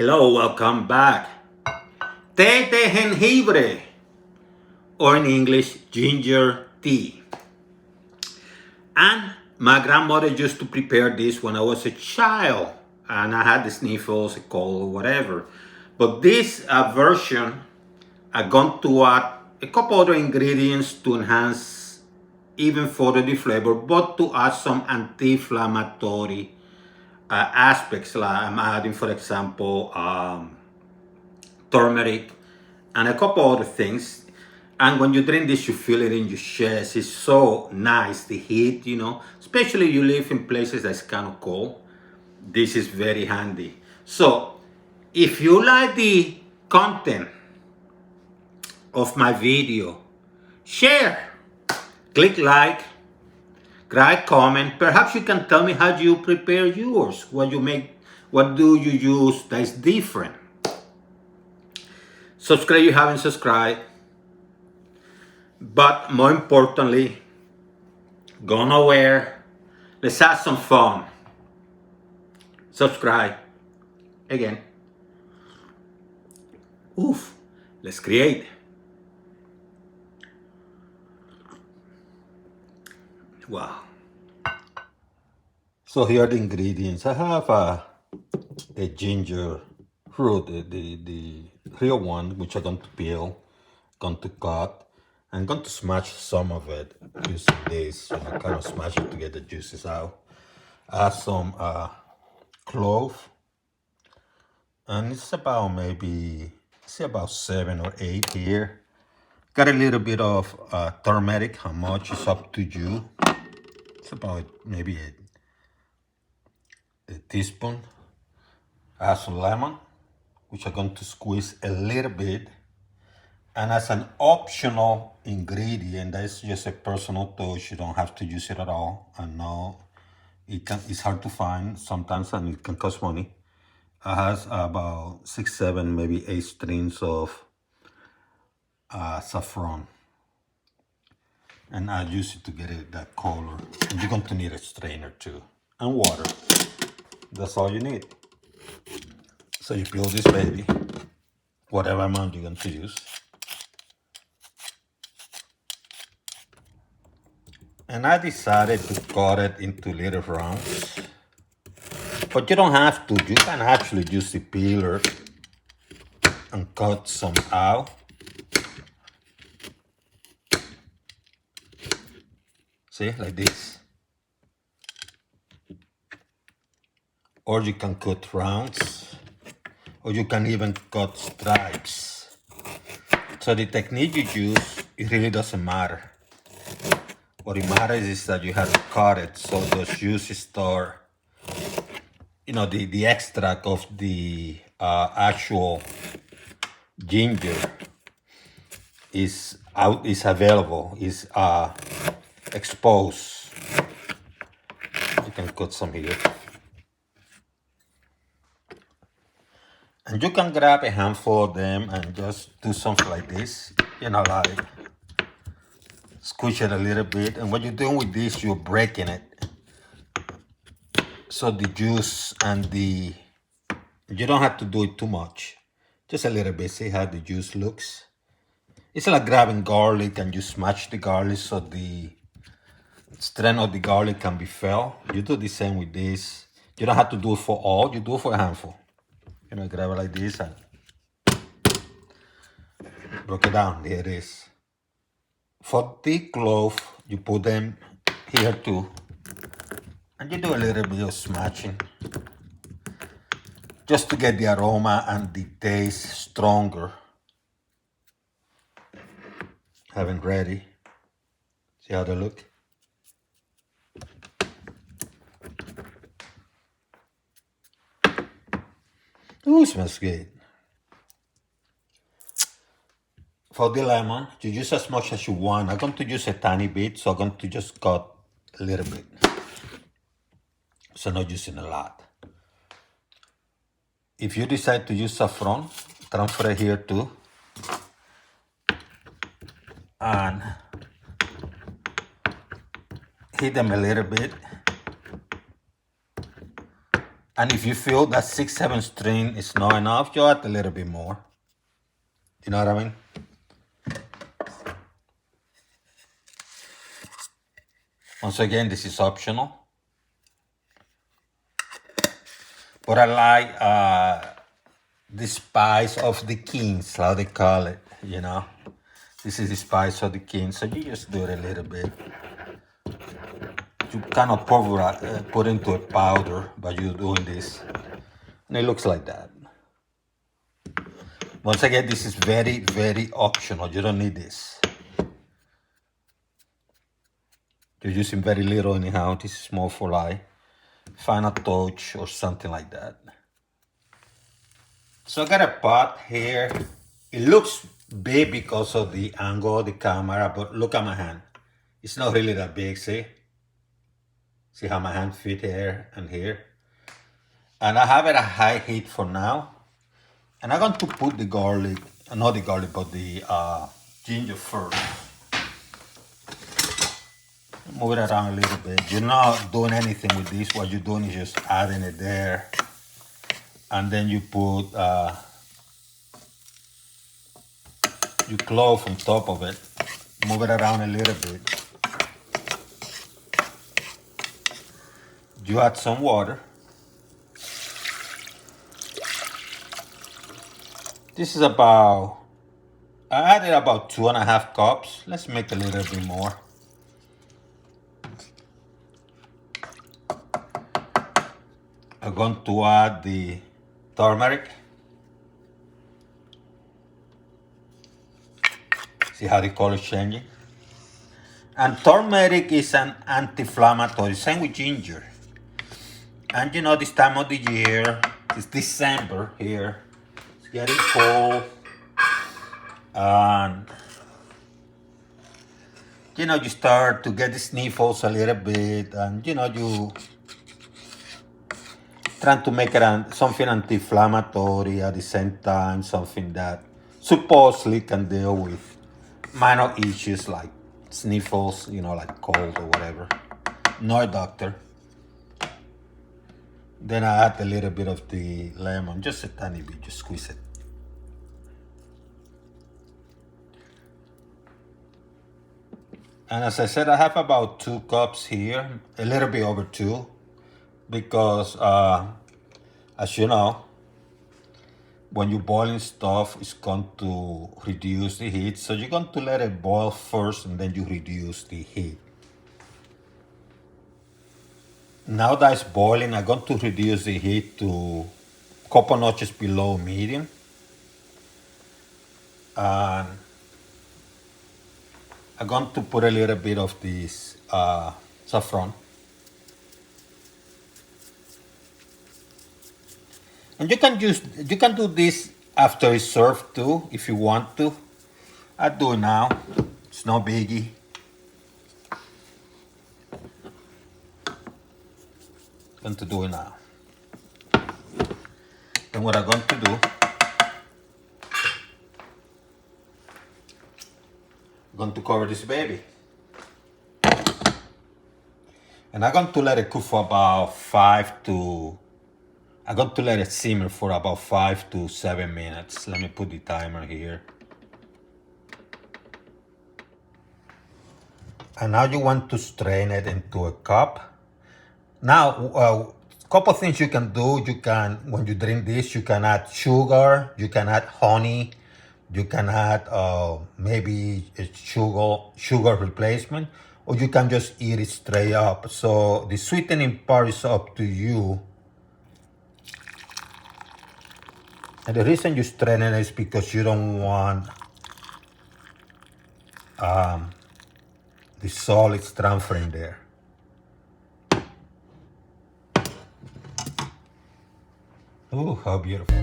Hello, welcome back. Té de jengibre, or in English, ginger tea. And my grandmother used to prepare this when I was a child, and I had the sniffles, a cold, whatever. But this version, I'm going to add a couple other ingredients to enhance even further the flavor, but to add some anti-inflammatory aspects. Like I'm adding, for example, turmeric, and a couple other things. And when you drink this, you feel it in your chest. It's so nice, the heat, especially you live in places that's kind of cold. This is very handy. So if you like the content of my video, share, click like, write comment. Perhaps you can tell me how you prepare yours, what you make, what do you use that is different. Subscribe if you haven't subscribed. But more importantly, go nowhere. Let's have some fun. Subscribe. Again. Oof. Let's create. Wow. So here are the ingredients. I have a ginger root, the real one, which I'm going to peel, going to cut. I'm going to smash some of it using this, kind of smash it to get the juices out. Add some clove, and it's about maybe, about 7 or 8 here. Got a little bit of turmeric. How much is up to you? It's about maybe a teaspoon. Add some lemon, which I'm going to squeeze a little bit. And as an optional ingredient, that's just a personal touch. You don't have to use it at all. I know it's hard to find sometimes, and it can cost money. It has about 6, 7, maybe 8 strings of saffron. And I use it to get it that color. And you're going to need a strainer too. And water. That's all you need. So you peel this baby, whatever amount you're going to use. And I decided to cut it into little rounds. But you don't have to. You can actually use the peeler and cut some out. See, like this. Or you can cut rounds. Or you can even cut stripes. So the technique you use, it really doesn't matter. What it matters is that you have to cut it so those juices start, the extract of the actual ginger is available, is exposed. You can cut some here. And you can grab a handful of them and just do something like this, like squish it a little bit. And what you're doing with this, you're breaking it. So the juice and you don't have to do it too much. Just a little bit. See how the juice looks? It's like grabbing garlic and you smash the garlic so the strength of the garlic can be felt. You do the same with this. You don't have to do it for all. You do it for a handful. Grab it like this and break it down. There it is. For the clove, you put them here too. And you do a little bit of smashing. Just to get the aroma and the taste stronger. Have it ready. See how they look? Ooh, smells good. For the lemon, you use as much as you want. I'm going to use a tiny bit, so I'm going to just cut a little bit. So not using a lot. If you decide to use saffron, transfer it here too. And hit them a little bit. And if you feel that 6-7 string is not enough, you add a little bit more. You know what I mean? Once again, this is optional. But I like the spice of the kings, how they call it, you know. This is the spice of the king, so you just do it a little bit. You cannot put into a powder, but you're doing this. And it looks like that. Once again, this is very, very optional. You don't need this. You're using very little anyhow. This is more for like final touch or something like that. So I got a pot here. It looks big because of the angle of the camera, but look at my hand. It's not really that big, see? See how my hand fit here and here? And I have it at high heat for now. And I'm going to put the garlic, not the garlic, but the ginger first. Move it around a little bit. You're not doing anything with this. What you're doing is just adding it there. And then you put your clove on top of it. Move it around a little bit. You add some water. This is I added about 2.5 cups. Let's make a little bit more. I'm going to add the turmeric. See how the color is changing? And turmeric is an anti-inflammatory, same with ginger. And you know, this time of the year, it's December here. It's getting cold. And you know, you start to get the sniffles a little bit, and you know, you trying to make it something anti-inflammatory at the same time, something that supposedly can deal with minor issues like sniffles, you know, like cold or whatever. Not a doctor. Then I add a little bit of the lemon, just a tiny bit, just squeeze it. And as I said, I have about 2 cups here, a little bit over 2, because as you know, when you're boiling stuff, it's going to reduce the heat. So you're going to let it boil first and then you reduce the heat. Now that it's boiling, I'm going to reduce the heat to a couple notches below medium. And I'm going to put a little bit of this saffron. And you can do this after it's served too, if you want to. I do it now. It's no biggie. Going to do it now. Then what I'm going to do, I'm going to cover this baby. And I'm going to let it cook for about I'm going to let it simmer for about 5 to 7 minutes. Let me put the timer here. And now you want to strain it into a cup. Now, a couple things you can do. When you drink this, you can add sugar, you can add honey, you can add maybe a sugar replacement, or you can just eat it straight up. So the sweetening part is up to you. And the reason you strain it is because you don't want the solids transferring there. Oh, how beautiful.